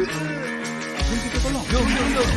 Jom kita tolong. Jom.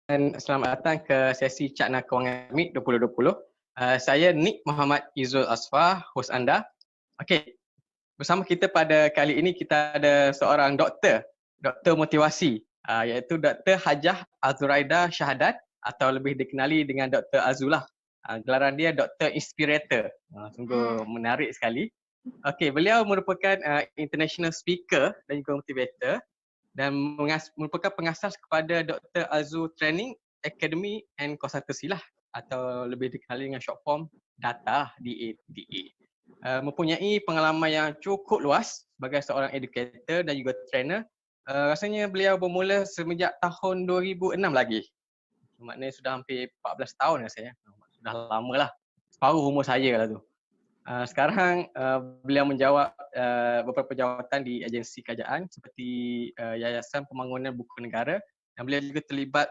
Dan selamat datang ke sesi Cakna Kewangan Meet 2020. Saya Nick Muhammad Izul Asfar, hos anda. Okey, bersama kita pada kali ini kita ada seorang doktor motivasi, iaitu Dr. Hajah Azuraida Syahadat atau lebih dikenali dengan Dr. Azulah. Gelaran dia Dr. Inspirator. Sungguh menarik sekali. Okey, beliau merupakan international speaker dan juga motivator dan merupakan pengasas kepada Dr. Azu Training Academy and Consultancy lah, atau lebih dikenali dengan short form DATA, DATA. Mempunyai pengalaman yang cukup luas sebagai seorang educator dan juga trainer. Rasanya beliau bermula semenjak tahun 2006 lagi. Maknanya sudah hampir 14 tahun rasanya. Sudah lama lah. Separuh umur saya lah tu. Sekarang beliau menjawab beberapa jawatan di agensi kerajaan seperti Yayasan Pembangunan Buku Negara, dan beliau juga terlibat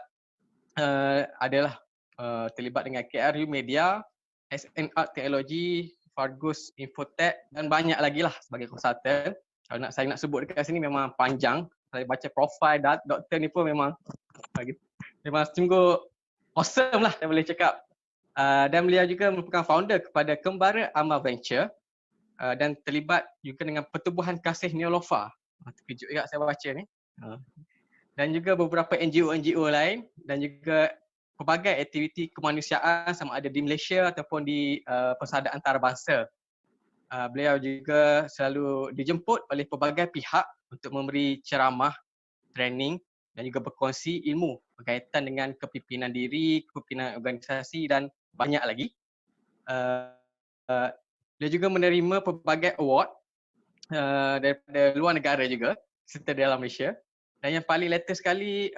terlibat dengan KRU Media, SNR Teknologi, Fargus Infotech dan banyak lagi lah sebagai konsultan. Kalau saya nak sebut dekat sini memang panjang. Saya baca profil doktor ni pun memang sungguh awesome lah, saya boleh cakap. Dan beliau juga merupakan founder kepada Kembara Amal Venture dan terlibat juga dengan Pertubuhan Kasih Neolofa. Terkejut juga saya baca ni. Dan juga beberapa NGO lain dan juga pelbagai aktiviti kemanusiaan sama ada di Malaysia ataupun di persada antarabangsa. Beliau juga selalu dijemput oleh pelbagai pihak untuk memberi ceramah, training dan juga berkongsi ilmu berkaitan dengan kepimpinan diri, kepimpinan organisasi dan banyak lagi. Dia juga menerima pelbagai award daripada luar negara juga serta dalam Malaysia. Dan yang paling latest sekali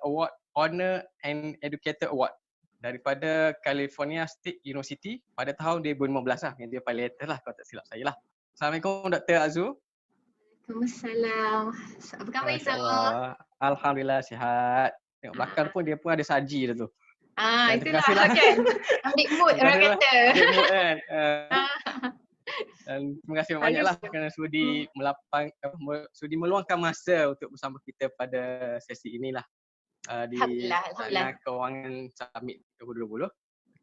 award Honor and Educator Award daripada California State University pada tahun 2015 lah. Yang dia paling latest lah kalau tak silap saya lah. Assalamualaikum Dr. Azu. Waalaikumsalam. Apa khabar Izul? Alhamdulillah sihat. Tengok belakang pun dia pun ada saji dah tu. Itulah kan. Ambil mood orang kata. Ambil mood kan. Dan terima kasih banyaklah kerana sudi meluangkan masa untuk bersama kita pada sesi inilah. di Alhamdulillah. Cakna Kewangan Summit 2020.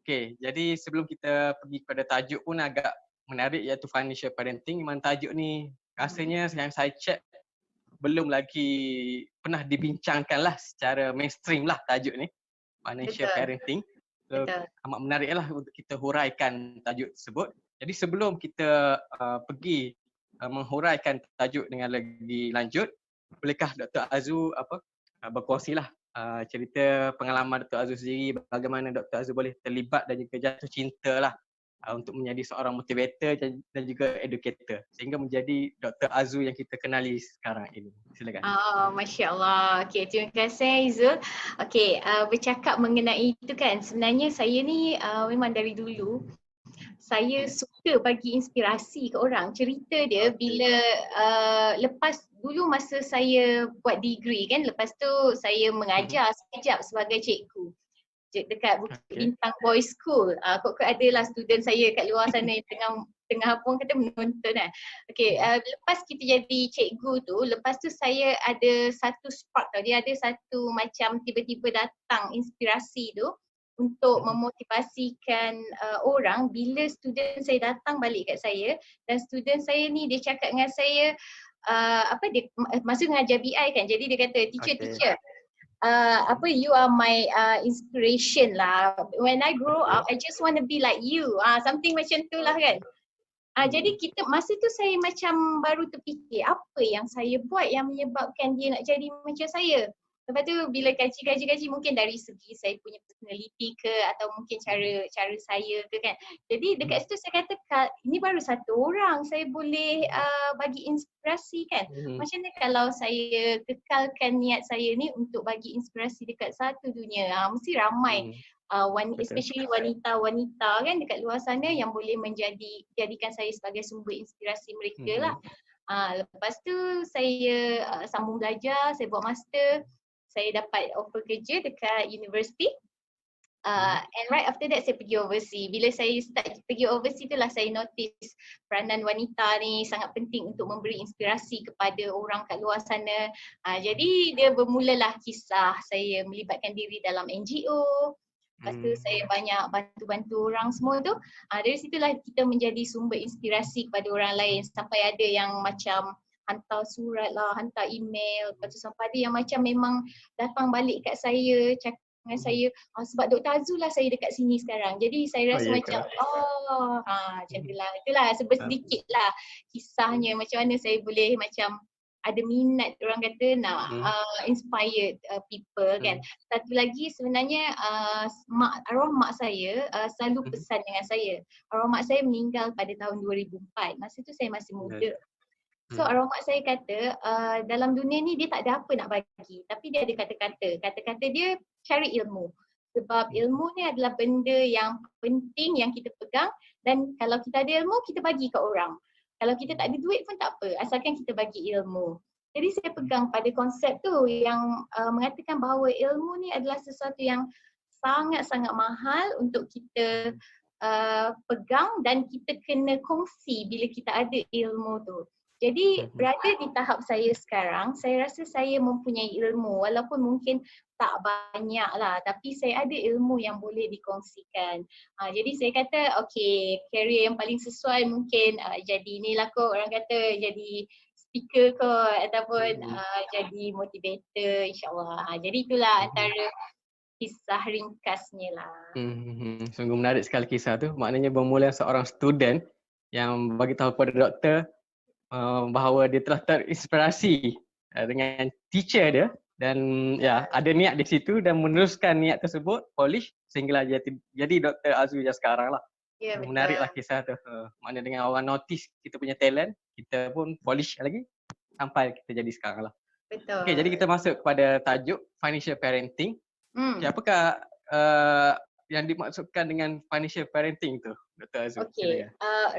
Okey, jadi sebelum kita pergi kepada tajuk pun agak menarik, iaitu financial parenting. Memang tajuk ni rasanya yang saya check belum lagi pernah dibincangkan lah secara mainstream lah tajuk ni, financial Betul, parenting. So, betul. amat menarik lah untuk kita huraikan tajuk tersebut. Jadi sebelum kita pergi menghuraikan tajuk dengan lebih lanjut, bolehkah Dr. Azu berkongsilah cerita pengalaman Dr. Azu sendiri, bagaimana Dr. Azu boleh terlibat dan juga jatuh cinta lah untuk menjadi seorang motivator dan juga educator sehingga menjadi Dr. Azu yang kita kenali sekarang ini. Silakan. Masya Allah. Okay, terima kasih Izul. Okay, bercakap mengenai itu kan, sebenarnya saya ni memang dari dulu saya suka bagi inspirasi ke orang. Cerita dia bila lepas dulu masa saya buat degree kan, lepas tu saya mengajar sekejap sebagai cikgu dekat Bukit Bintang Boys School. Kok adalah student saya kat luar sana yang tengah apa orang kata menonton kan. Okay, lepas kita jadi cikgu tu, lepas tu saya ada satu spark tau, dia ada satu macam tiba-tiba datang inspirasi tu untuk memotivasikan orang bila student saya datang balik kat saya, dan student saya ni dia cakap dengan saya dia masa mengajar BI kan, jadi dia kata teacher you are my inspiration lah. When I grow up, I just want to be like you. Something macam tu lah kan. Jadi kita masa tu saya macam baru terfikir apa yang saya buat yang menyebabkan dia nak jadi macam saya. Lepas tu bila kaji mungkin dari segi saya punya personality ke atau mungkin cara saya ke kan. Jadi dekat situ saya kata ini baru satu orang saya boleh bagi inspirasi kan. Macam mana kalau saya kekalkan niat saya ni untuk bagi inspirasi dekat satu dunia. Mesti ramai especially wanita-wanita kan dekat luar sana yang boleh jadikan saya sebagai sumber inspirasi mereka lah. Lepas tu saya sambung belajar, saya buat master, saya dapat offer kerja dekat universiti. And right after that saya pergi overseas. Bila saya start pergi overseas itulah saya notice peranan wanita ni sangat penting untuk memberi inspirasi kepada orang kat luar sana. Jadi dia bermulalah kisah saya melibatkan diri dalam NGO. Lepas tu saya banyak bantu-bantu orang semua tu. Dari situlah kita menjadi sumber inspirasi kepada orang lain, sampai ada yang macam hantar surat lah, hantar email. Lepas tu sampai ada yang macam memang datang balik kat saya, cakap dengan saya, sebab Dr. Azu lah saya dekat sini sekarang. Jadi saya rasa macam macam tu lah. Itulah sedikit lah kisahnya macam mana saya boleh macam ada minat orang kata nak inspired people kan. Satu lagi sebenarnya arwah mak saya selalu pesan dengan saya. Arwah mak saya meninggal pada tahun 2004. Masa tu saya masih muda. So arwah mak saya kata dalam dunia ni dia tak ada apa nak bagi, tapi dia ada kata-kata. Kata-kata dia cari ilmu. Sebab ilmu ni adalah benda yang penting yang kita pegang, dan kalau kita ada ilmu kita bagi kat orang. Kalau kita tak ada duit pun tak apa, asalkan kita bagi ilmu. Jadi saya pegang pada konsep tu yang mengatakan bahawa ilmu ni adalah sesuatu yang sangat-sangat mahal untuk kita pegang, dan kita kena kongsi bila kita ada ilmu tu. Jadi berada di tahap saya sekarang, saya rasa saya mempunyai ilmu walaupun mungkin tak banyak lah, tapi saya ada ilmu yang boleh dikongsikan. Jadi saya kata career yang paling sesuai mungkin jadi inilah kot, orang kata jadi speaker kot ataupun jadi motivator, insyaAllah. Jadi itulah antara kisah ringkasnya lah. Sungguh menarik sekali kisah tu. Maknanya bermula seorang student yang bagi tahu kepada doktor bahawa dia telah terinspirasi dengan teacher dia, dan ada niat di situ dan meneruskan niat tersebut, polish sehinggalah jadi Dr. Azu yang sekarang lah. Menariklah kisah tu. Maknanya dengan orang notice kita punya talent, kita pun polish lagi sampai kita jadi sekarang lah. Betul. Okay, jadi kita masuk kepada tajuk financial parenting. Okay, apakah yang dimaksudkan dengan financial parenting tu, Dr. Azu?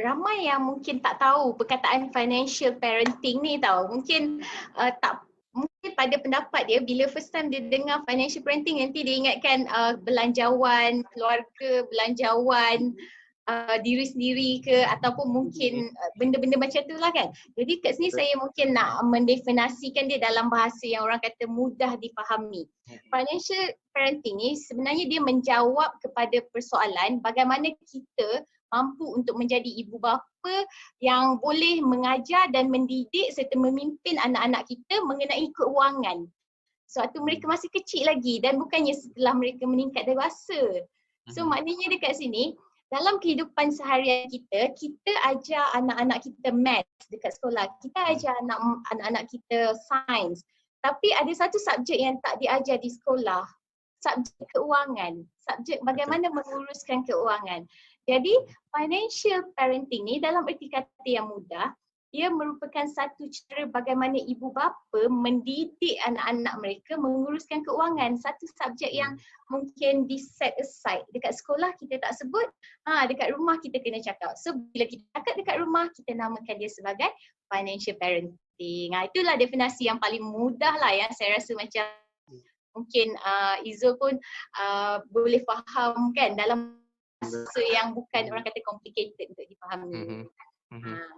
Ramai yang mungkin tak tahu perkataan financial parenting ni tau. Mungkin mungkin pada pendapat dia, bila first time dia dengar financial parenting, nanti dia ingatkan belanjawan keluarga, belanjawan diri sendiri ke ataupun mungkin benda-benda macam tu lah kan. Jadi kat sini saya mungkin nak mendefinisikan dia dalam bahasa yang orang kata mudah dipahami. Financial parenting ni sebenarnya dia menjawab kepada persoalan bagaimana kita mampu untuk menjadi ibu bapa yang boleh mengajar dan mendidik serta memimpin anak-anak kita mengenai keuangan. Sewaktu mereka masih kecil lagi dan bukannya setelah mereka meningkat dewasa. So maknanya dekat sini, dalam kehidupan seharian kita, kita ajar anak-anak kita maths dekat sekolah. Kita ajar anak-anak kita sains. Tapi ada satu subjek yang tak diajar di sekolah. Subjek keuangan. Subjek bagaimana menguruskan keuangan. Jadi financial parenting ni dalam erti kata yang mudah, ia merupakan satu cara bagaimana ibu bapa mendidik anak-anak mereka menguruskan keuangan. Satu subjek yang mungkin di set aside. Dekat sekolah kita tak sebut, dekat rumah kita kena cakap. So bila kita cakap dekat rumah, kita namakan dia sebagai financial parenting. Itulah definisi yang paling mudah lah yang saya rasa macam mungkin Izul pun boleh faham kan dalam bahasa yang bukan orang kata complicated untuk dipahami.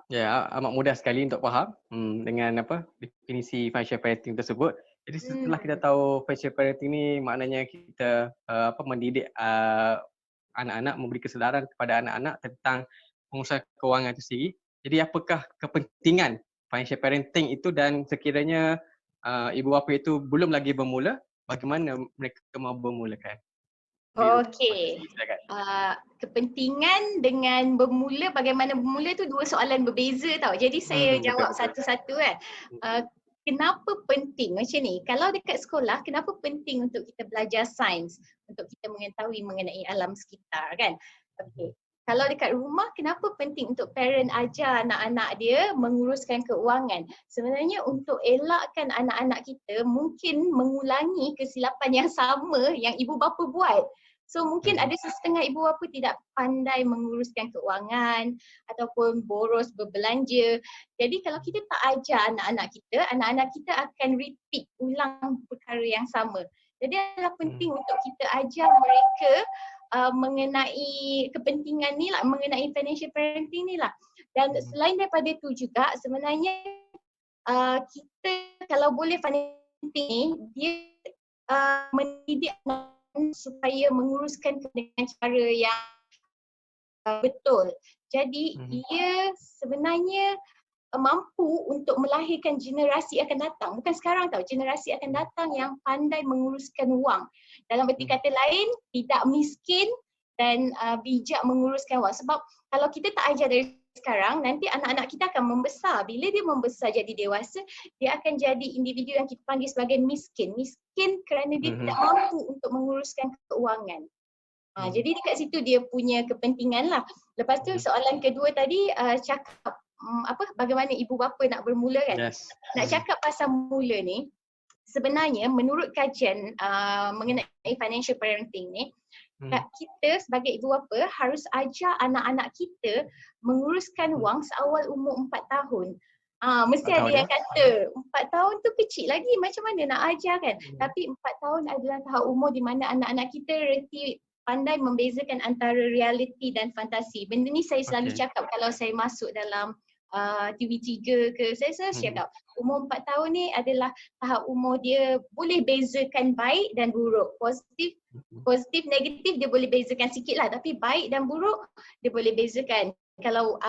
Ya, amat mudah sekali untuk faham dengan definisi financial parenting tersebut. Jadi setelah kita tahu financial parenting ni maknanya kita mendidik anak-anak, memberi kesedaran kepada anak-anak tentang pengurusan kewangan itu sendiri. Jadi apakah kepentingan financial parenting itu dan sekiranya ibu bapa itu belum lagi bermula, bagaimana mereka mau bermulakan? Okey. Kepentingan dengan bermula, bagaimana bermula tu dua soalan berbeza tau. Jadi saya jawab satu-satu kan. Kenapa penting macam ni? Kalau dekat sekolah, kenapa penting untuk kita belajar sains? Untuk kita mengetahui mengenai alam sekitar kan? Okey. Kalau dekat rumah, kenapa penting untuk parent ajar anak-anak dia menguruskan keuangan? Sebenarnya untuk elakkan anak-anak kita mungkin mengulangi kesilapan yang sama yang ibu bapa buat. So mungkin ada setengah ibu bapa tidak pandai menguruskan keuangan ataupun boros berbelanja. Jadi kalau kita tak ajar anak-anak kita akan repeat ulang perkara yang sama. Jadi adalah penting untuk kita ajar mereka mengenai kepentingan ni lah, mengenai financial parenting ni lah. Dan selain daripada itu juga sebenarnya kita kalau boleh financial parenting ni dia mendidik supaya menguruskan dengan cara yang betul. Jadi ia sebenarnya mampu untuk melahirkan generasi akan datang. Bukan sekarang tau, generasi akan datang yang pandai menguruskan wang. Dalam erti kata lain, tidak miskin dan bijak menguruskan wang. Sebab kalau kita tak ajar dari sekarang, nanti anak-anak kita akan membesar. Bila dia membesar jadi dewasa, dia akan jadi individu yang kita panggil sebagai miskin. Miskin kerana dia tidak mampu untuk menguruskan keuangan. Jadi dekat situ dia punya kepentingan lah. Lepas tu soalan kedua tadi cakap bagaimana ibu bapa nak bermula kan? Yes. Nak cakap pasal mula ni, sebenarnya menurut kajian mengenai financial parenting ni, kita sebagai ibu bapa harus ajar anak-anak kita menguruskan wang seawal umur 4 tahun. Mesti ada yang kata 4 tahun tu kecil lagi, macam mana nak ajar kan? Tapi 4 tahun adalah tahap umur di mana anak-anak kita reti pandai membezakan antara realiti dan fantasi. Benda ni saya selalu cakap kalau saya masuk dalam TV3 ke, saya selalu cakap umur 4 tahun ni adalah tahap umur dia boleh bezakan baik dan buruk. Positif, negatif dia boleh bezakan sikit lah, tapi baik dan buruk dia boleh bezakan. Kalau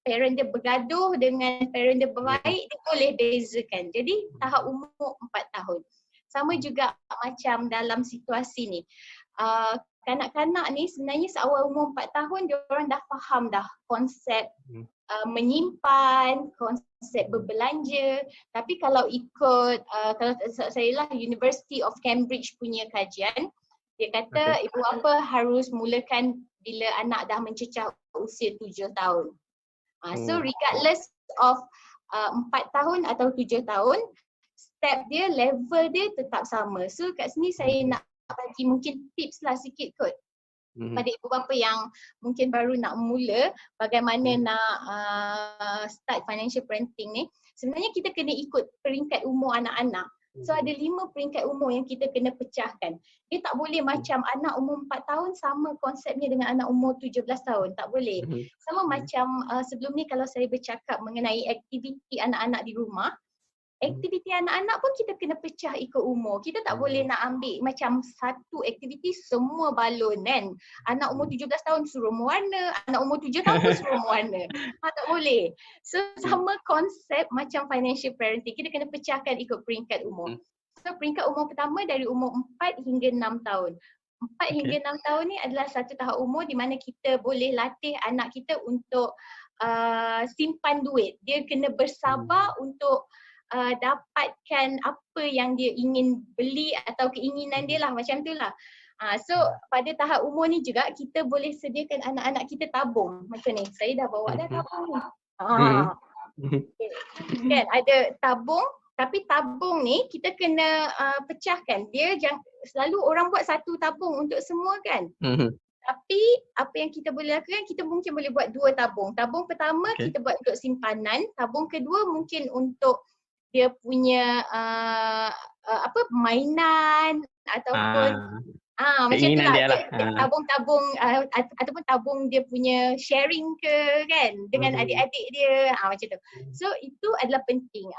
parent dia bergaduh dengan parent dia baik, dia boleh bezakan. Jadi tahap umur 4 tahun. Sama juga macam dalam situasi ni. Kanak-kanak ni sebenarnya seawal umur 4 tahun dia orang dah faham dah konsep menyimpan, konsep berbelanja. Tapi kalau ikut kalau saya lah University of Cambridge punya kajian, dia kata ibu bapa harus mulakan bila anak dah mencecah usia 7 tahun. So regardless of 4 tahun atau 7 tahun, step dia, level dia tetap sama. So kat sini saya nak bagi mungkin tips lah sikit kot pada ibu bapa yang mungkin baru nak mula bagaimana nak start financial parenting ni. Sebenarnya kita kena ikut peringkat umur anak-anak. So ada 5 peringkat umur yang kita kena pecahkan. Dia tak boleh macam anak umur 4 tahun sama konsepnya dengan anak umur 17 tahun. Tak boleh. Sama macam sebelum ni kalau saya bercakap mengenai aktiviti anak-anak di rumah, aktiviti anak-anak pun kita kena pecah ikut umur. Kita tak boleh nak ambil macam satu aktiviti semua balon kan. Anak umur 17 tahun suruh mewarna, anak umur 7 tahun pun suruh mewarna. Tak boleh. So sama konsep macam financial parenting, kita kena pecahkan ikut peringkat umur. So peringkat umur pertama dari umur 4 hingga 6 tahun. 4 hingga 6 tahun ni adalah satu tahap umur di mana kita boleh latih anak kita untuk simpan duit. Dia kena bersabar untuk dapatkan apa yang dia ingin beli atau keinginan dia lah, macam tu lah. So pada tahap umur ni juga kita boleh sediakan anak-anak kita tabung macam ni. Saya dah bawa dah tabung ni. Kan ada tabung, tapi tabung ni kita kena pecahkan. Dia selalu orang buat satu tabung untuk semua kan. Tapi apa yang kita boleh lakukan, kita mungkin boleh buat 2 tabung. Tabung pertama kita buat untuk simpanan, tabung kedua mungkin untuk dia punya mainan ataupun macam tu lah. Tabung-tabung ataupun tabung dia punya sharing ke kan dengan adik-adik dia, macam tu. So itu adalah penting.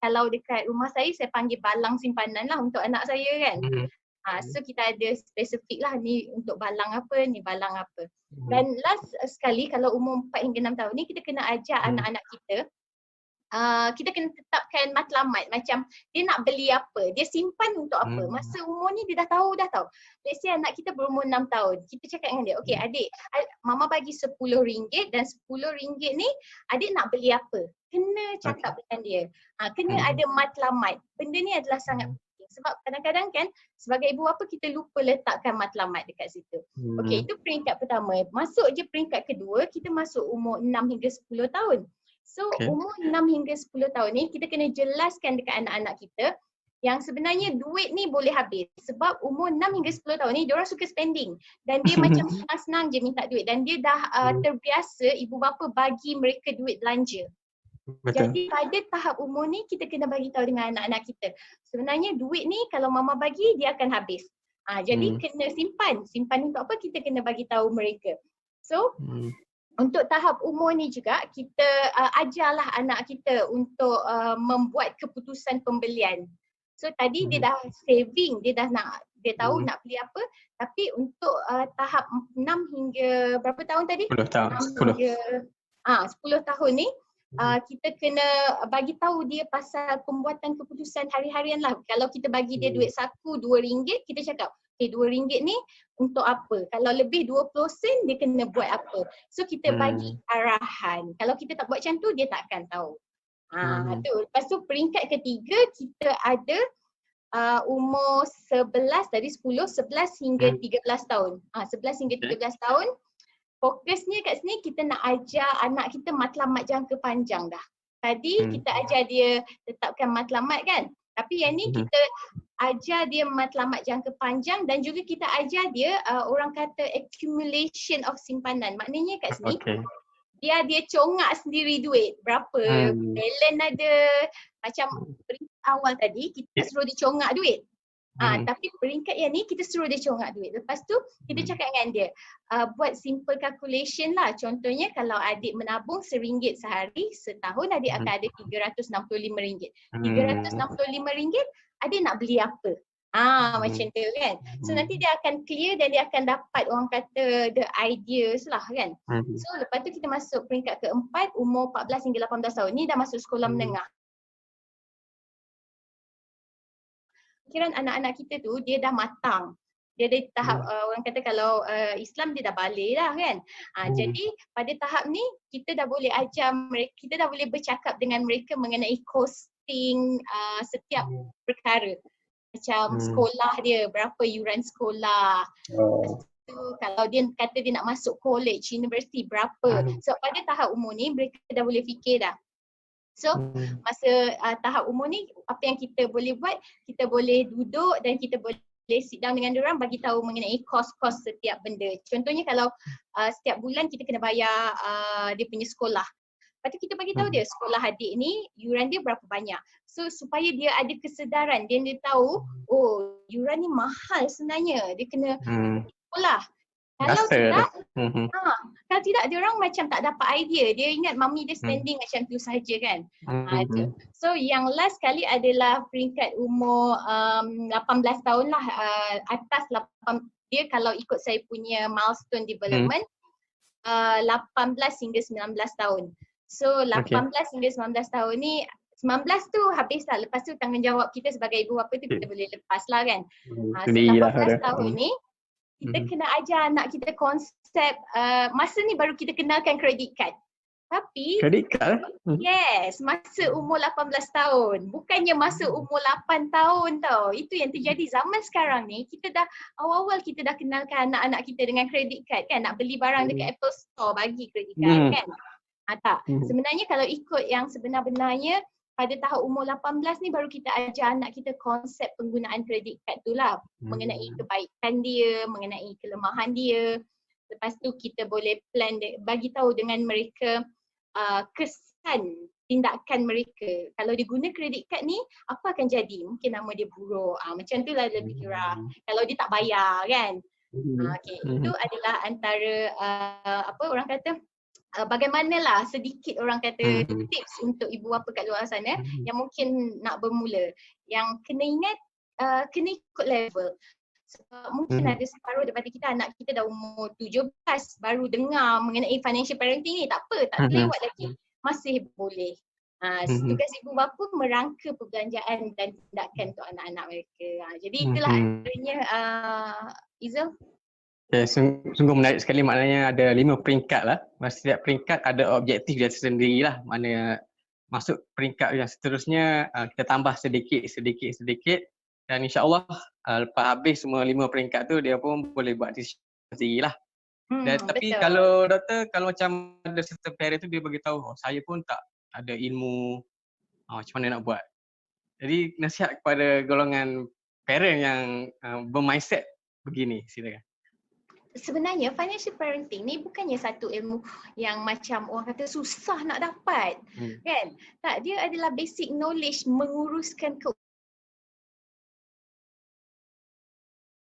Kalau dekat rumah saya panggil balang simpanan lah untuk anak saya kan. So kita ada spesifik lah, ni untuk balang apa, ni balang apa. Dan last sekali kalau umur 4 hingga 6 tahun ni kita kena ajar anak-anak kita, kita kena tetapkan matlamat, macam dia nak beli apa, dia simpan untuk apa. Masa umur ni dia dah tahu. Let's say anak kita berumur 6 tahun, kita cakap dengan dia, okay adik, mama bagi RM10 dan RM10 ni adik nak beli apa. Kena cakap dengan dia, kena ada matlamat. Benda ni adalah sangat penting sebab kadang-kadang kan sebagai ibu bapa kita lupa letakkan matlamat dekat situ. Okay, itu peringkat pertama. Masuk je peringkat kedua, kita masuk umur 6 hingga 10 tahun. So umur 6 hingga 10 tahun ni kita kena jelaskan dekat anak-anak kita yang sebenarnya duit ni boleh habis. Sebab umur 6 hingga 10 tahun ni diorang suka spending dan dia macam senang-senang je minta duit dan dia dah terbiasa ibu bapa bagi mereka duit belanja. Jadi pada tahap umur ni kita kena bagi tahu dengan anak-anak kita, sebenarnya duit ni kalau mama bagi dia akan habis. Jadi kena simpan. Simpan untuk apa, kita kena bagi tahu mereka. So untuk tahap umur ni juga kita ajarlah anak kita untuk membuat keputusan pembelian. So tadi dia dah saving, dia tahu nak beli apa, tapi untuk tahap 6 hingga berapa tahun tadi? 10 tahun. 10 tahun ni kita kena bagi tahu dia pasal pembuatan keputusan hari-harian lah. Kalau kita bagi dia duit saku RM2, kita cakap, okay, RM2 ni untuk apa? Kalau lebih 20 sen dia kena buat apa? So kita bagi arahan. Kalau kita tak buat macam tu dia tak akan tahu. Tu. Lepas tu peringkat ketiga kita ada umur 11 dari 10, 11 hingga 13 tahun. 11 hingga 13 tahun. Fokusnya kat sini kita nak ajar anak kita matlamat jangka panjang dah. Tadi kita ajar dia tetapkan matlamat kan? Tapi yang ni kita ajar dia matlamat jangka panjang dan juga kita ajar dia orang kata accumulation of simpanan. Maknanya kat sini dia congak sendiri duit. Berapa balance ada. Macam peringkat awal tadi kita suruh dia congak duit. Tapi peringkat yang ni kita suruh dia congak duit. Lepas tu kita cakap dengan dia, buat simple calculation lah. Contohnya kalau adik menabung RM1 sehari, setahun adik akan ada RM365. RM365 adik nak beli apa? Macam tu kan. So nanti dia akan clear dan dia akan dapat orang kata the ideas lah kan. So lepas tu kita masuk peringkat keempat, umur 14 hingga 18 tahun ni dah masuk sekolah menengah. Fikiran anak-anak kita tu dia dah matang. Dia ada tahap orang kata kalau Islam dia dah balik dah kan. Jadi pada tahap ni kita dah boleh ajar mereka, kita dah boleh bercakap dengan mereka mengenai costing setiap perkara. Macam sekolah dia, berapa yuran sekolah. Kalau dia kata dia nak masuk college, university, berapa. So pada tahap umur ni mereka dah boleh fikir dah. So masa tahap umur ni apa yang kita boleh buat, kita boleh duduk dan kita boleh sit down dengan diorang, bagi tahu mengenai kos-kos setiap benda. Contohnya kalau setiap bulan kita kena bayar dia punya sekolah. Lepas tu kita bagi tahu dia sekolah adik ni yuran dia berapa banyak. So supaya dia ada kesedaran, dia tahu oh yuran ni mahal sebenarnya. Dia kena sekolah. Kalau Rasa tidak, tu. kalau tidak dia orang macam tak dapat idea. Dia ingat mami dia spending macam tu saja kan. Tu. So yang last kali adalah peringkat umur 18 tahun lah, atas 8, dia kalau ikut saya punya milestone development 18 hingga 19 tahun. So 18 hingga 19 tahun ni 19 tu habis lah. Lepas tu tanggungjawab kita sebagai ibu bapa tu kita boleh lepas lah kan. So 18 tahun ni kita kena ajar anak kita konsep, masa ni baru kita kenalkan credit card. Tapi credit card? Yes, masa umur 18 tahun. Bukannya masa umur 8 tahun tau. Itu yang terjadi zaman sekarang ni. Kita dah awal-awal kita dah kenalkan anak-anak kita dengan credit card kan. Nak beli barang dekat Apple Store bagi credit card kan. Tak. Sebenarnya kalau ikut yang sebenar-benarnya pada tahap umur 18 ni baru kita ajar anak kita konsep penggunaan credit card tu lah. Mengenai kebaikan dia, mengenai kelemahan dia. Lepas tu kita boleh plan, bagi tahu dengan mereka kesan tindakan mereka. Kalau dia guna credit card ni, apa akan jadi? Mungkin nama dia buruk. Macam tu lah lebih kurang. Kalau dia tak bayar kan. Itu adalah antara apa orang kata, bagaimanalah sedikit orang kata tips untuk ibu bapa kat luar sana yang mungkin nak bermula. Yang kena ingat, kena ikut level. Sebab mungkin ada separuh daripada kita, anak kita dah umur 17 baru dengar mengenai financial parenting ni. Tak apa, tak terlewat lagi. Masih boleh. Tugas ibu bapa merangka perbelanjaan dan tindakan untuk anak-anak mereka. Jadi itulah antaranya Izul. Okay, sungguh menarik sekali, maknanya ada 5 peringkat lah. Setiap peringkat ada objektif dia sendiri lah. Mana masuk peringkat yang seterusnya kita tambah sedikit dan insyaAllah lepas habis semua 5 peringkat tu dia pun boleh buat decision sendiri lah. Tapi betul. Kalau doktor, kalau macam ada certain parent tu dia beritahu saya pun tak ada ilmu macam mana nak buat. Jadi nasihat kepada golongan parent yang bermindset begini, silakan. Sebenarnya financial parenting ni bukannya satu ilmu yang macam orang kata susah nak dapat kan. Tak, dia adalah basic knowledge menguruskan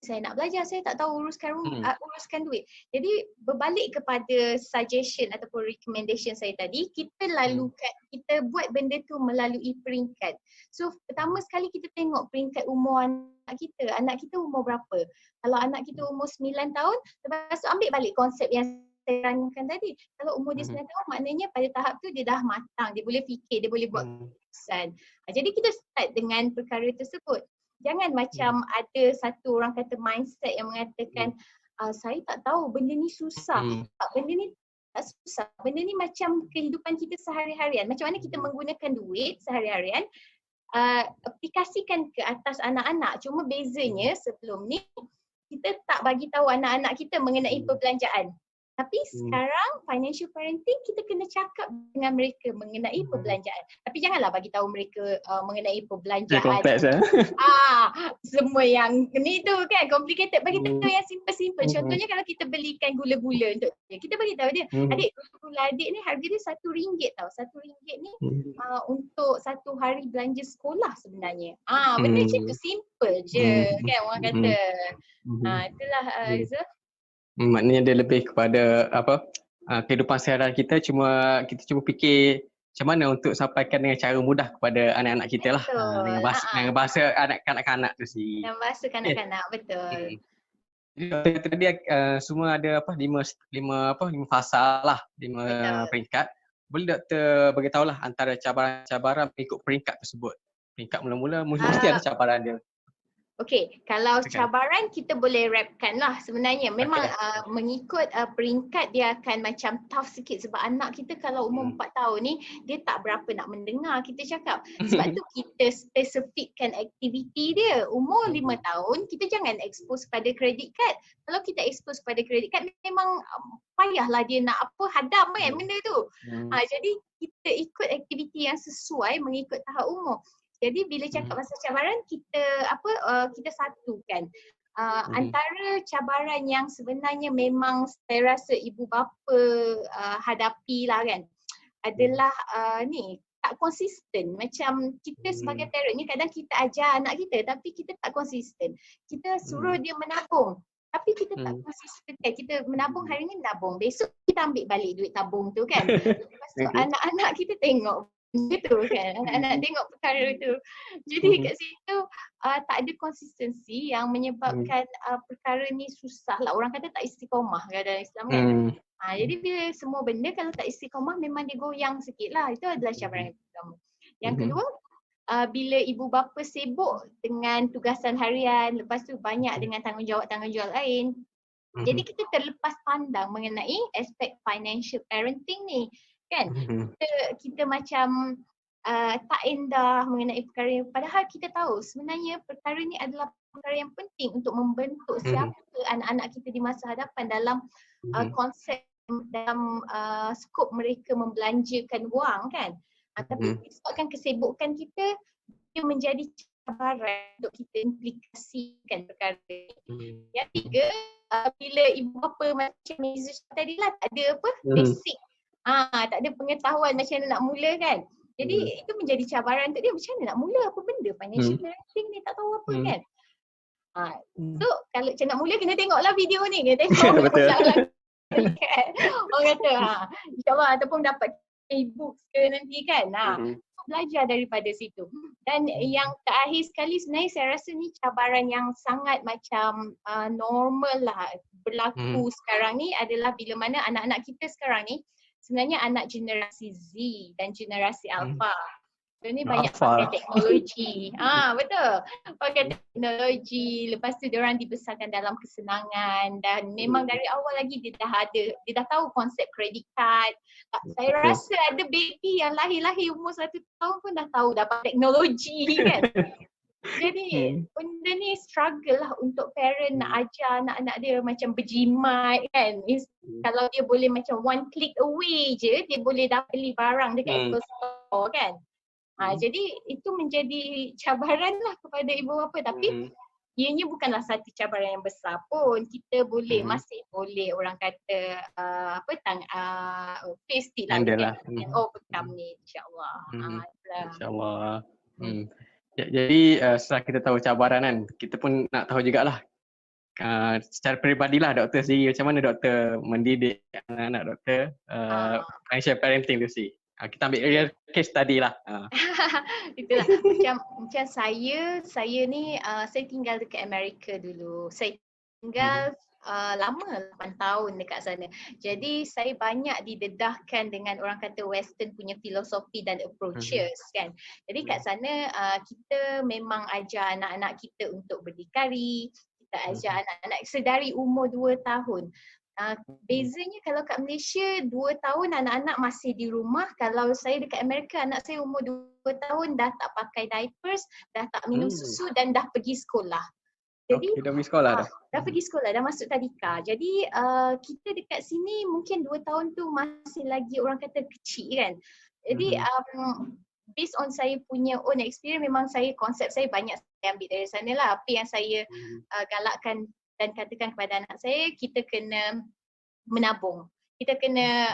saya nak belajar, saya tak tahu uruskan duit. Jadi berbalik kepada suggestion ataupun recommendation saya tadi, kita lalukan, kita buat benda tu melalui peringkat. So pertama sekali kita tengok peringkat umur anak kita. Anak kita umur berapa? Kalau anak kita umur 9 tahun, lepas tu ambil balik konsep yang saya rankan tadi. Kalau umur dia 9 tahun, maknanya pada tahap tu dia dah matang, dia boleh fikir, dia boleh buat keputusan. Jadi kita start dengan perkara tersebut. Jangan macam ada satu orang kata mindset yang mengatakan saya tak tahu, benda ni susah. Benda ni tak susah. Benda ni macam kehidupan kita sehari-harian. Macam mana kita menggunakan duit sehari-harian, aplikasikan ke atas anak-anak. Cuma bezanya sebelum ni kita tak bagi tahu anak-anak kita mengenai perbelanjaan. Tapi sekarang financial parenting kita kena cakap dengan mereka mengenai perbelanjaan. Tapi janganlah bagi tahu mereka mengenai perbelanjaan. Kompleks Semua yang ni tu kan complicated. Bagi tahu yang simple-simple. Contohnya kalau kita belikan gula-gula untuk dia, kita bagi tahu dia, adik, gula adik ni harga dia RM1 tau. RM1 ni untuk 1 hari belanja sekolah sebenarnya. Benda macam tu simple je kan orang kata. Itulah Izul. Maknanya dia lebih kepada kehidupan seharian kita, kita cuma fikir macam mana untuk sampaikan dengan cara mudah kepada anak-anak kita lah, dengan bahasa kanak-kanak tu sendiri. Dengan bahasa kanak-kanak, betul. Jadi tadi semua ada 5 fasa lah, 5 peringkat. Boleh doktor beritahulah antara cabaran-cabaran mengikut peringkat tersebut. Peringkat mula-mula mesti ada cabaran dia. Okey, kalau cabaran kita boleh rapkan lah sebenarnya. Memang mengikut peringkat dia akan macam tough sikit sebab anak kita kalau umur 4 tahun ni dia tak berapa nak mendengar kita cakap. Sebab tu kita spesifikkan aktiviti dia. Umur 5 tahun kita jangan expose pada credit card. Kalau kita expose pada credit card memang payahlah dia nak hadam kan benda tu. Jadi kita ikut aktiviti yang sesuai mengikut tahap umur. Jadi bila cakap pasal cabaran kita satukan antara cabaran yang sebenarnya memang saya rasa ibu bapa hadapi lah kan. adalah tak konsisten. Macam kita sebagai parent ni kadang kita ajar anak kita tapi kita tak konsisten. Kita suruh dia menabung tapi kita tak konsisten. Kita menabung hari ni menabung, besok kita ambil balik duit tabung tu kan. Lepas tu anak-anak kita tengok betul kan, anak-anak tengok perkara tu. Jadi kat situ tak ada konsistensi yang menyebabkan perkara ni susah lah. Orang kata tak istiqomah dalam Islam kan. Jadi bila semua benda kalau tak istiqomah memang dia goyang sikit lah. Itu adalah cabaran yang pertama. Yang kedua, bila ibu bapa sibuk dengan tugasan harian, lepas tu banyak dengan tanggungjawab lain, jadi kita terlepas pandang mengenai aspek financial parenting ni kan. Kita macam tak endah mengenai perkara ni, padahal kita tahu sebenarnya perkara ni adalah perkara yang penting untuk membentuk siapa anak-anak kita di masa hadapan dalam konsep, dalam skop mereka membelanjakan wang kan. Tapi disebabkan kesibukan kita, dia menjadi cabaran untuk kita implikasikan perkara ni. Yang tiga, bila ibu bapa macam Izu tadi lah tak ada basic, tak ada pengetahuan macam mana nak mula kan. Jadi itu menjadi cabaran untuk dia, macam mana nak mula apa benda financial parenting ni, tak tahu apa kan. So kalau macam nak mula kena tengoklah video ni, kena tengok macam orang kata insyaAllah ataupun dapat e-book ke nanti kan. Belajar daripada situ. Dan yang terakhir sekali sebenarnya saya rasa ni cabaran yang sangat macam normal lah berlaku sekarang ni adalah bila mana anak-anak kita sekarang ni sebenarnya anak generasi Z dan generasi Alpha. Dia ni banyak pakai teknologi. Betul. Pakai teknologi. Lepas tu diorang dibesarkan dalam kesenangan dan memang dari awal lagi dia dah tahu konsep credit card. Saya rasa ada baby yang lahir umur 1 tahun pun dah tahu dapat teknologi kan. Jadi benda ni struggle lah untuk parent nak ajar anak-anak dia macam berjimat kan. Kalau dia boleh macam one click away je, dia boleh dapat beli barang dekat Apple Store kan. Jadi itu menjadi cabaran lah kepada ibu bapa, tapi ianya bukanlah satu cabaran yang besar pun. Kita boleh, masih boleh orang kata face it lah, overcome ni insyaAllah. InsyaAllah. Jadi setelah kita tahu cabaran kan, kita pun nak tahu jugalah secara peribadilah doktor sendiri macam mana doktor mendidik anak-anak doktor financial parenting tu sih. Kita ambil real case study lah. Itulah macam saya ni saya tinggal dekat Amerika dulu. Saya tinggal lama 8 tahun dekat sana. Jadi saya banyak didedahkan dengan orang kata western punya filosofi dan approaches kan. Jadi kat sana kita memang ajar anak-anak kita untuk berdikari. Kita ajar anak-anak sedari umur 2 tahun. Bezanya kalau kat Malaysia 2 tahun anak-anak masih di rumah. Kalau saya dekat Amerika anak saya umur 2 tahun dah tak pakai diapers, dah tak minum susu dan dah pergi sekolah. Jadi dah pergi sekolah dah? Dah pergi sekolah, dah masuk tadika. Jadi kita dekat sini mungkin 2 tahun tu masih lagi orang kata kecil kan. Jadi based on saya punya own experience, memang konsep saya banyak saya ambil dari sana lah. Apa yang saya galakkan dan katakan kepada anak saya, kita kena menabung. Kita kena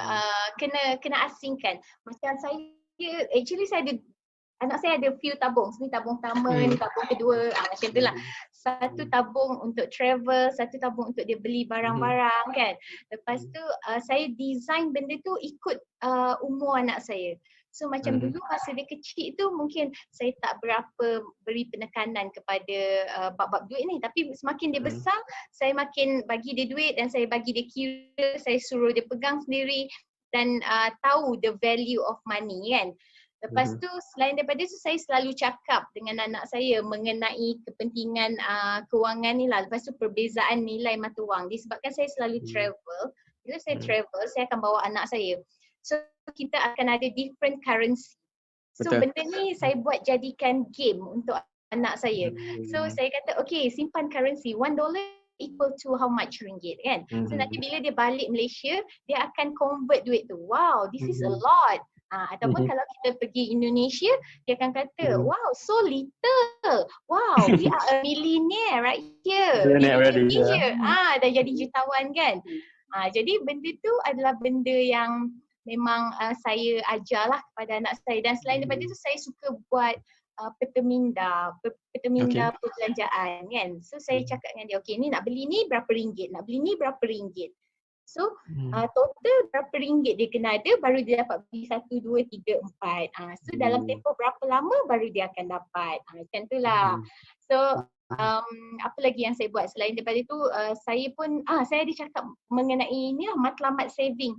asingkan. Macam saya, actually saya ada, anak saya ada few tabung. Ni tabung pertama, ni tabung kedua, macam tu lah. Satu tabung untuk travel, satu tabung untuk dia beli barang-barang kan. Lepas tu saya design benda tu ikut umur anak saya. So macam dulu masa dia kecil tu mungkin saya tak berapa beri penekanan kepada bab-bab duit ni. Tapi semakin dia besar, saya makin bagi dia duit dan saya bagi dia kira, saya suruh dia pegang sendiri dan tahu the value of money kan. Lepas tu selain daripada tu saya selalu cakap dengan anak saya mengenai kepentingan kewangan ni lah. Lepas tu perbezaan nilai mata wang. Disebabkan saya selalu travel. Bila saya travel, saya akan bawa anak saya. So kita akan ada different currency. So benda ni saya buat jadikan game untuk anak saya. So saya kata okay, simpan currency $1 equal to how much ringgit kan. So nanti bila dia balik Malaysia, dia akan convert duit tu. Wow, this is a lot. Ataupun kalau kita pergi Indonesia, dia akan kata, wow, so little. Wow, we are a millionaire right here. Indonesia. Dah jadi jutawan kan. Jadi benda tu adalah benda yang memang saya ajarlah kepada anak saya, dan selain daripada itu saya suka buat peterminda perbelanjaan kan. So saya cakap dengan dia, okey ni nak beli ni berapa ringgit, nak beli ni berapa ringgit. So total berapa ringgit dia kena ada baru dia dapat beli 1, 2, 3, 4. So dalam tempoh berapa lama baru dia akan dapat. Macam tu lah. So apa lagi yang saya buat selain daripada itu, saya pun saya ada cakap mengenai ni lah, matlamat saving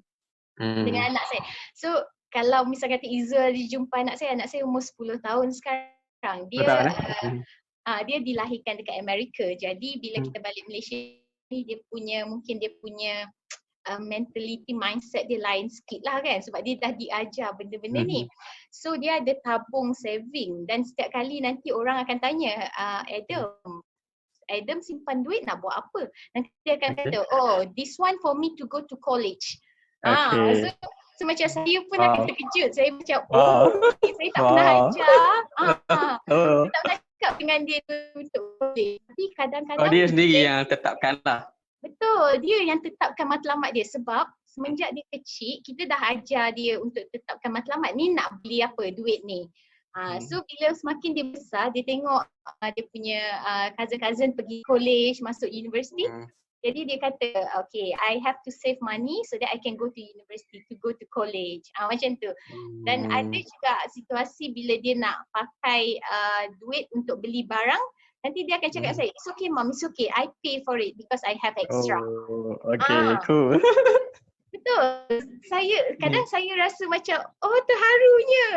dengan anak saya. So kalau misal kata Izul jumpa anak saya umur 10 tahun sekarang. Dia dia dilahirkan dekat Amerika. Jadi bila kita balik Malaysia ni, dia punya mentality, mindset dia lain sikit lah kan, sebab dia dah diajar benda-benda ni. So dia ada tabung saving, dan setiap kali nanti orang akan tanya, Adam simpan duit nak buat apa? Nanti dia akan kata, oh this one for me to go to college. So macam saya pun akan terkejut. Saya macam, saya tak pernah ajar. Saya tak pernah cakap dengan dia untuk college. Tapi kadang-kadang dia sendiri yang tetapkan lah. Betul, dia yang tetapkan matlamat dia, sebab semenjak dia kecil kita dah ajar dia untuk tetapkan matlamat ni nak beli apa duit ni. So bila semakin dia besar, dia tengok dia punya cousin-cousin pergi college, masuk universiti. Jadi dia kata, okay, I have to save money so that I can go to university, to go to college. Macam tu. Dan ada juga situasi bila dia nak pakai duit untuk beli barang, nanti dia akan cakap saya, it's okay mom, it's okay, I pay for it because I have extra. Cool. Betul. Kadang saya rasa macam, terharunya.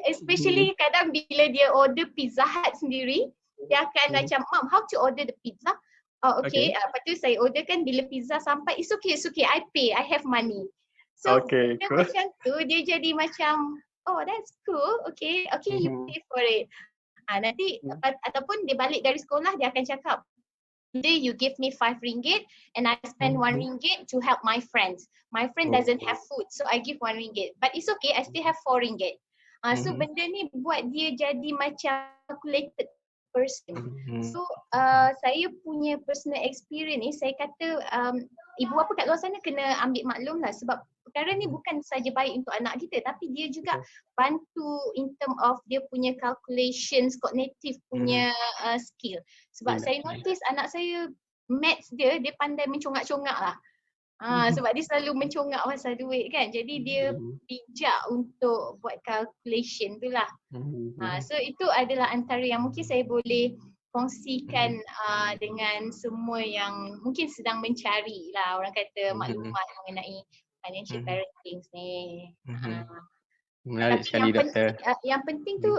Especially kadang bila dia order Pizza Hut sendiri, dia akan macam, mom, how to order the pizza? Okay. Lepas tu saya order kan, bila pizza sampai, it's okay, I pay, I have money. So dia macam tu, dia jadi macam, that's cool, okay, you pay for it. Nanti ataupun dia balik dari sekolah, dia akan cakap, today you give me 5 ringgit and I spend 1 ringgit to help my friends. My friend doesn't have food, so I give 1 ringgit. But it's okay, I still have 4 ringgit. So benda ni buat dia jadi macam calculated person. So saya punya personal experience ni, saya kata ibu bapa kat luar sana kena ambil maklum lah, sebab perkara ni bukan saja baik untuk anak kita, tapi dia juga bantu in term of dia punya calculations, cognitive punya skill. Sebab saya notice anak saya, maths dia pandai mencongak-congak lah. Sebab dia selalu mencongak pasal duit kan, jadi dia bijak untuk buat calculation tu lah. So itu adalah antara yang mungkin saya boleh kongsikan dengan semua yang mungkin sedang mencari lah, orang kata maklumat mengenai financial parenting ni. Menarik sekali doktor. Yang penting tu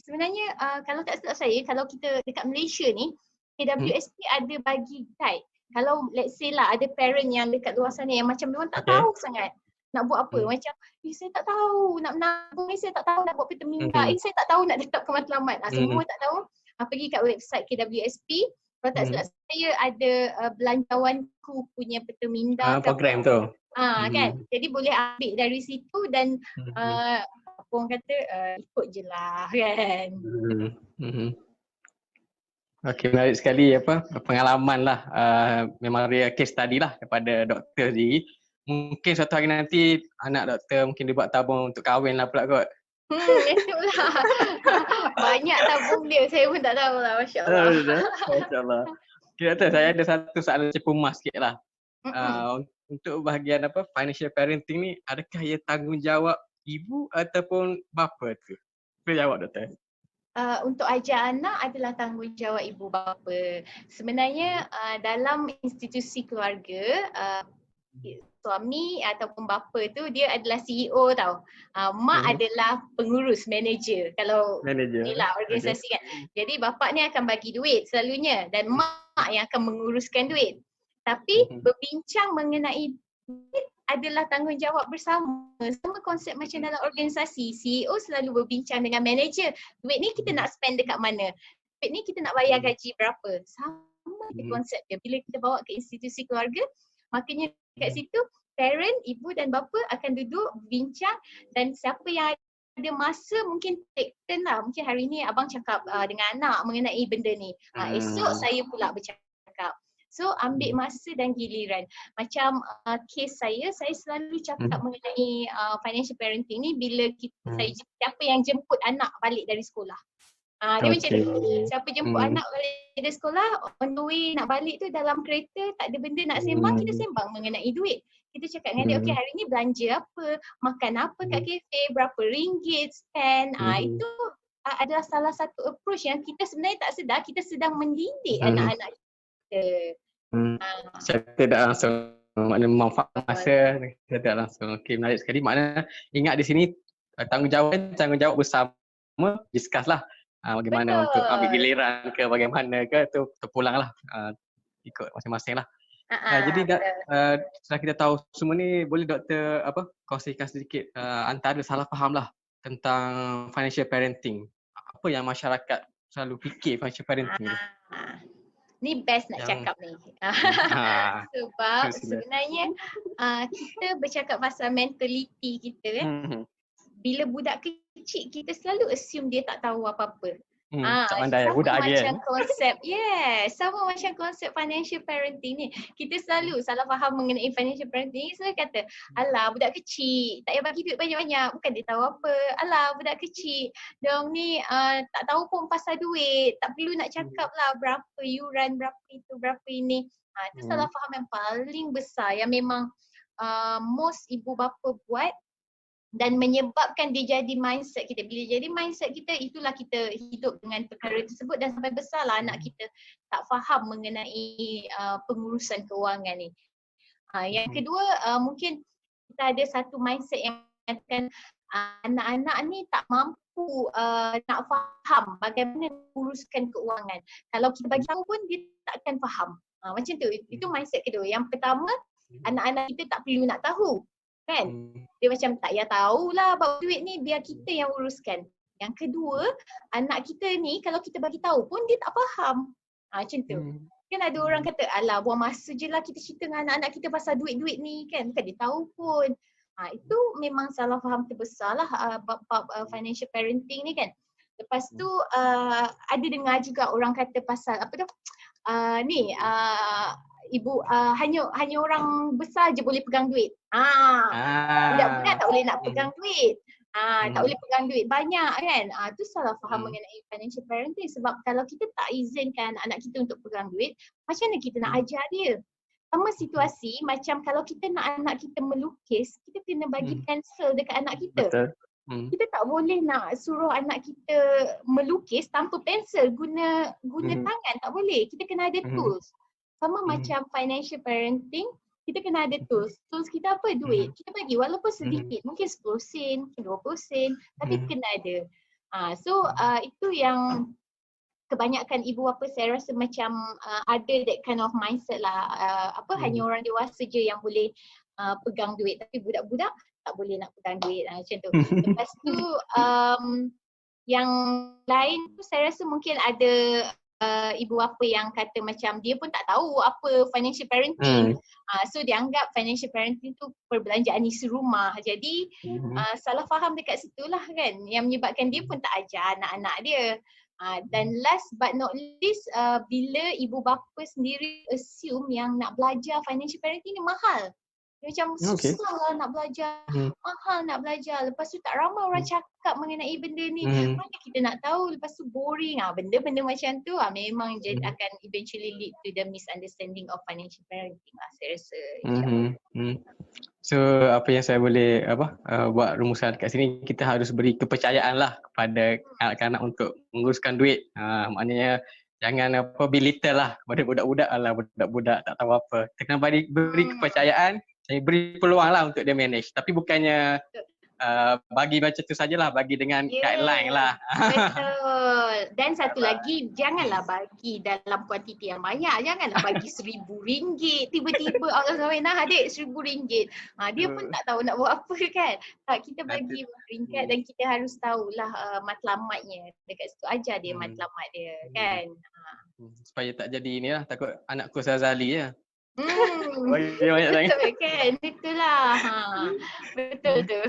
sebenarnya kalau tak silap saya, kalau kita dekat Malaysia ni, KWSP ada bagi guide. Kalau let's say lah ada parent yang dekat luar sana yang macam memang tak tahu sangat nak buat apa. Macam, saya tak tahu nak menabung, saya tak tahu nak buat peterminda, saya tak tahu nak tetapkan matlamat. Semua tak tahu. Pergi kat website KWSP. Kalau tak silap saya ada belanjawanku punya peterminda. Program tu. Kan. Jadi boleh ambil dari situ dan orang kata ikut je lah kan. Okey, menarik sekali pengalaman lah. Memang real case study lah kepada doktor sendiri. Mungkin suatu hari nanti anak doktor mungkin dia buat tabung untuk kahwin lah pula kot. Itulah. Banyak tabung dia, saya pun tak tahu lah. Masya Allah. Masya Allah. Okay, doktor, saya ada satu soalan cepumah sikit lah. Untuk bahagian financial parenting ni, adakah ia tanggungjawab ibu ataupun bapa tu? Boleh jawab doktor? Untuk ajar anak adalah tanggungjawab ibu bapa. Sebenarnya dalam institusi keluarga, suami ataupun bapa tu dia adalah CEO tau. Mak adalah pengurus, manager. Kalau inilah organisasi kan. Jadi bapa ni akan bagi duit selalunya dan mak yang akan menguruskan duit. Tapi berbincang mengenai duit adalah tanggungjawab bersama. Sama konsep macam dalam organisasi. CEO selalu berbincang dengan manager. Duit ni kita nak spend dekat mana? Duit ni kita nak bayar gaji berapa? Sama je konsep dia. Bila kita bawa ke institusi keluarga, makanya kat situ parent, ibu dan bapa akan duduk bincang dan siapa yang ada masa mungkin take turn lah. Mungkin hari ni abang cakap dengan anak mengenai benda ni. Esok saya pula bercakap. So ambil masa dan giliran. Macam kes saya selalu cakap mengenai financial parenting ni bila siapa yang jemput anak balik dari sekolah. Dia macam ni, siapa jemput anak balik dari sekolah, on the way nak balik tu dalam kereta tak ada benda nak sembang, kita sembang mengenai duit. Kita cakap dengan dia, okay hari ni belanja apa, makan apa kat kafe, berapa ringgit spend. Itu adalah salah satu approach yang kita sebenarnya tak sedar kita sedang mendidik anak-anak kita. Saya tidak langsung, maknanya memanfaatkan masa, saya tidak langsung. Okey, menarik sekali. Maknanya ingat di sini tanggungjawab bersama, discuss lah bagaimana untuk ambil giliran ke bagaimana ke, tu terpulang lah, ikut masing-masing lah. Jadi setelah kita tahu semua ni, boleh doktor kongsikan sedikit antara salah faham lah tentang financial parenting. Apa yang masyarakat selalu fikir financial parenting tu? Ni best nak cakap ni. Sebab sebenarnya kita bercakap pasal mentality kita bila budak kecil kita selalu assume dia tak tahu apa-apa. Tak pandai budak lagi kan? Konsep, sama macam konsep financial parenting ni. Kita selalu salah faham mengenai financial parenting ni. Selalu kata, alah budak kecil, tak payah bagi duit banyak-banyak, bukan dia tahu apa. Alah budak kecil, diorang ni tak tahu pun pasal duit, tak perlu nak cakap lah berapa yuran, berapa itu, berapa ini. Itu salah faham yang paling besar yang memang most ibu bapa buat. Dan menyebabkan dia jadi mindset kita. Bila jadi mindset kita, itulah kita hidup dengan perkara tersebut dan sampai besarlah anak kita tak faham mengenai pengurusan kewangan ni. Yang kedua, mungkin kita ada satu mindset yang mengatakan anak-anak ni tak mampu nak faham bagaimana menguruskan keuangan. Kalau kita bagi tahu pun dia tak akan faham. Macam tu, itu mindset kedua. Yang pertama, anak-anak kita tak perlu nak tahu. Kan? Dia macam tak payah tahulah bawa duit ni, biar kita yang uruskan. Yang kedua, anak kita ni kalau kita bagi tahu pun dia tak faham. Macam tu. Kan ada orang kata, alah buang masa je lah kita cerita dengan anak-anak kita pasal duit-duit ni kan. Bukan dia tahu pun. Itu memang salah faham terbesar lah bab financial parenting ni kan. Lepas tu ada dengar juga orang kata pasal apa tu, ibu hanya orang besar je boleh pegang duit. Budak-budak tak boleh nak pegang duit. Tak boleh pegang duit banyak kan. Tu salah faham mengenai financial parenting. Sebab kalau kita tak izinkan anak kita untuk pegang duit, macam mana kita nak ajar dia? Sama situasi macam kalau kita nak anak kita melukis, kita kena bagi pensel dekat anak kita. Betul. Kita tak boleh nak suruh anak kita melukis tanpa pensel, guna tangan, tak boleh. Kita kena ada tools. Sama macam financial parenting, kita kena ada tools. Tools kita apa? Duit. Kita bagi walaupun sedikit, mungkin 10 sen, mungkin 20 sen, tapi kena ada. So itu yang kebanyakan ibu bapa saya rasa macam ada that kind of mindset lah. Hanya orang dewasa je yang boleh pegang duit, tapi budak-budak tak boleh nak pegang duit macam tu. Lepas tu yang lain tu saya rasa mungkin ada ibu bapa yang kata macam dia pun tak tahu apa financial parenting. So dia anggap financial parenting tu perbelanjaan isi rumah. Jadi salah faham dekat situlah kan yang menyebabkan dia pun tak ajar anak-anak dia. Dan last but not least, bila ibu bapa sendiri assume yang nak belajar financial parenting ni mahal. Dia macam susah lah nak belajar, mahal nak belajar. Lepas tu tak ramai orang cakap mengenai benda ni. Mana kita nak tahu, lepas tu boring. Benda-benda macam tu memang akan eventually lead to the misunderstanding of financial parenting lah saya rasa. So apa yang saya boleh buat rumusan kat sini, kita harus beri kepercayaan lah kepada anak-anak untuk menguruskan duit. Maknanya jangan belittle lah kepada budak-budak, budak-budak tak tahu apa. Kita kena beri kepercayaan, beri peluang lah untuk dia manage. Tapi bukannya bagi macam tu sajalah, bagi dengan guideline lah. Betul. Dan satu lagi, janganlah bagi dalam kuantiti yang banyak. Janganlah bagi RM1,000. Tiba-tiba Allah SWT, adik RM1,000. Dia pun tak tahu nak buat apa kan. Kita bagi peringkat dan kita harus tahulah matlamatnya. Dekat situ ajar dia matlamat dia kan. Supaya tak jadi ni lah, takut anakku Sazali ya. Betul kan, itulah. Betul tu.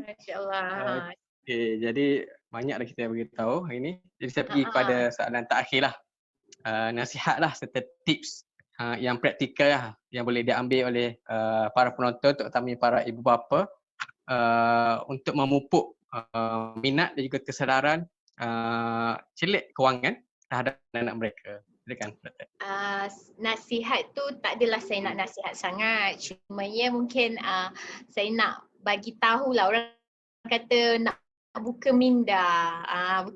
Masya-Allah. Okay, jadi banyak dah kita beritahu hari ni. Jadi saya pergi kepada soalan terakhir lah. Nasihat lah serta tips yang praktikal lah, yang boleh diambil oleh para penonton, terutama para ibu bapa untuk memupuk minat dan juga kesedaran celik kewangan terhadap anak mereka. Silakan Doktor. Nasihat tu tak adalah saya nak nasihat sangat, cuma ya mungkin saya nak bagi tahulah, orang kata nak buka minda.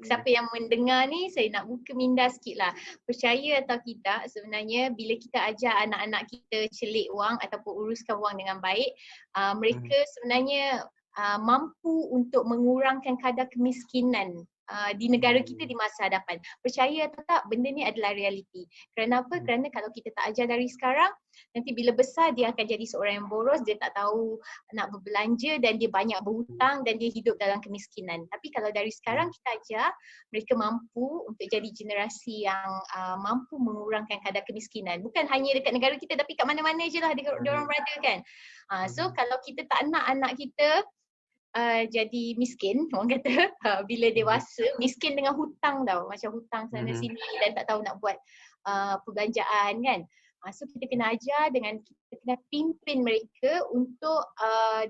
Siapa yang mendengar ni, saya nak buka minda sikit lah. Percaya atau tidak, sebenarnya bila kita ajar anak-anak kita celik wang ataupun uruskan wang dengan baik, mereka sebenarnya mampu untuk mengurangkan kadar kemiskinan di negara kita di masa hadapan. Percaya atau tak, benda ni adalah realiti. Kerana apa? Kerana kalau kita tak ajar dari sekarang, nanti bila besar dia akan jadi seorang yang boros, dia tak tahu nak berbelanja dan dia banyak berhutang dan dia hidup dalam kemiskinan. Tapi kalau dari sekarang kita ajar, mereka mampu untuk jadi generasi yang mampu mengurangkan kadar kemiskinan. Bukan hanya dekat negara kita, tapi kat mana-mana je lah dia orang berada kan. So kalau kita tak nak anak kita jadi miskin, orang kata bila dewasa, miskin dengan hutang tau, macam hutang sana sini dan tak tahu nak buat perbelanjaan kan. So kita kena ajar dengan kita kena pimpin mereka untuk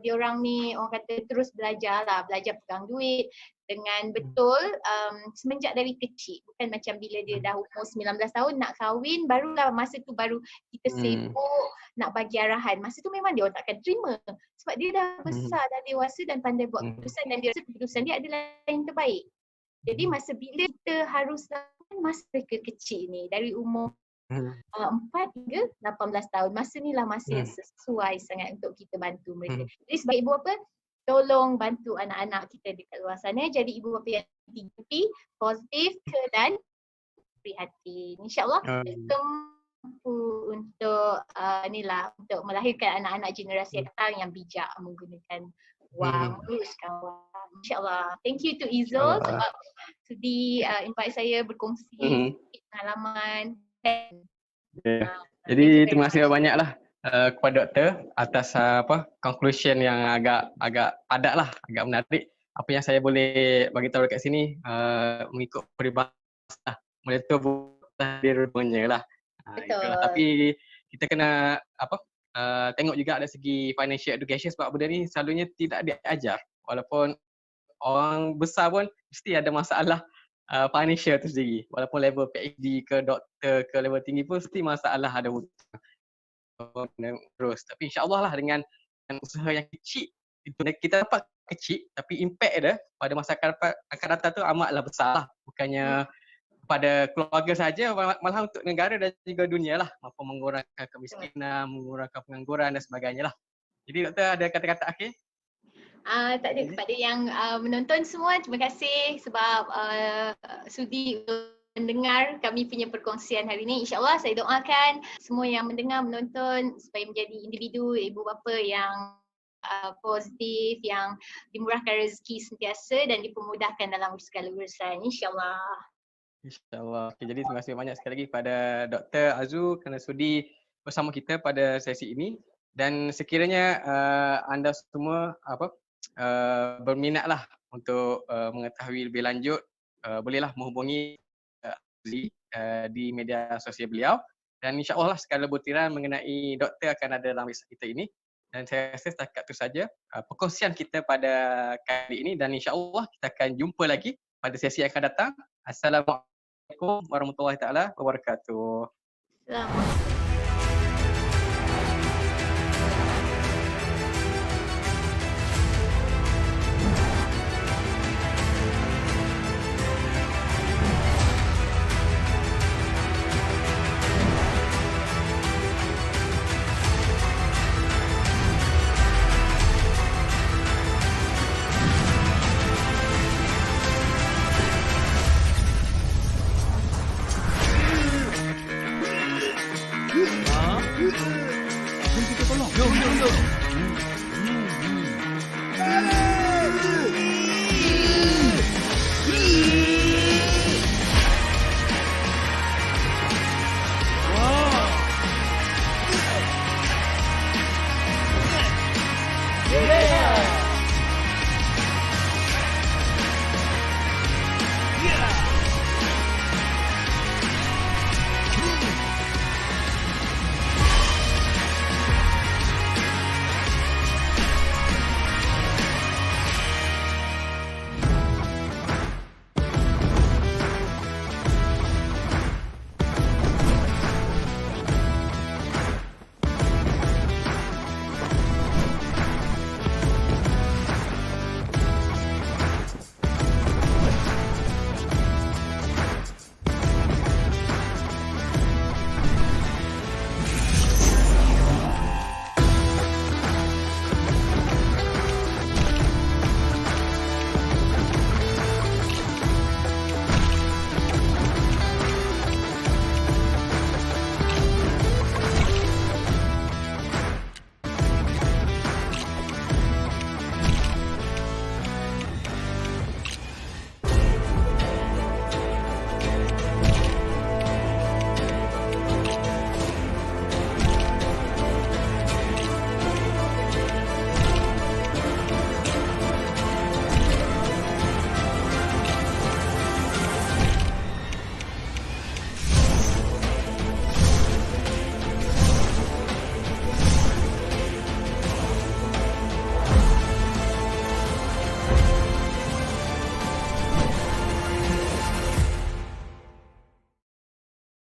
diorang ni orang kata terus belajar lah, belajar pegang duit dengan betul semenjak dari kecil. Bukan macam bila dia dah umur 19 tahun nak kahwin, barulah masa tu baru kita sibuk nak bagi arahan. Masa tu memang dia orang takkan terima sebab dia dah besar, dah dewasa dan pandai buat keputusan dan dia rasa keputusan dia adalah yang terbaik. Jadi masa bila kita harus masa mereka kecil ni dari umur 4 hingga 18 tahun, masa ni lah masa yang sesuai sangat untuk kita bantu mereka. Jadi sebagai ibu bapa, tolong bantu anak-anak kita dekat luar sana jadi ibu bapa yang tinggi, positif dan prihatin. InsyaAllah kita mampu untuk untuk melahirkan anak-anak generasi yang datang yang bijak menggunakan wang, uruskan wang. InsyaAllah. Thank you to Izul sebab sudi invite saya berkongsi pengalaman. Jadi terima kasih banyaklah kepada doktor atas conclusion yang agak padat lah, agak menarik. Apa yang saya boleh bagi tahu dekat sini mengikut peribahasa boleh tu dia rupanya lah. Itulah. Tapi kita kena tengok juga dari segi financial education sebab benda ni selalunya tidak diajar. Walaupun orang besar pun mesti ada masalah financial tu sendiri. Walaupun level PhD ke doktor ke level tinggi pun mesti masalah ada hutang. Terus. Tapi insyaAllah lah dengan usaha yang kecil, itu kita dapat kecil tapi impact dia pada masa akan datang tu amatlah besar lah. Bukannya pada keluarga saja, malah untuk negara dan juga dunia lah. Mampu mengurangkan kemiskinan, mengurangkan pengangguran dan sebagainya lah. Jadi doktor ada kata-kata akhir? Tak ada. Kepada yang menonton semua, terima kasih sebab sudi mendengar kami punya perkongsian hari ini. InsyaAllah saya doakan semua yang mendengar, menonton supaya menjadi individu, ibu bapa yang positif, yang dimurahkan rezeki sentiasa dan dipermudahkan dalam segala urusan. InsyaAllah. InsyaAllah. Okay, jadi terima kasih banyak sekali lagi pada Dr. Azul kerana sudi bersama kita pada sesi ini. Dan sekiranya anda semua berminatlah untuk mengetahui lebih lanjut, bolehlah menghubungi di media sosial beliau. Dan insyaAllah segala butiran mengenai doktor akan ada dalam website kita ini. Dan saya rasa setakat itu saja perkongsian kita pada kali ini dan insyaAllah kita akan jumpa lagi pada sesi yang akan datang. Assalamualaikum warahmatullahi taala wabarakatuh. Selamat.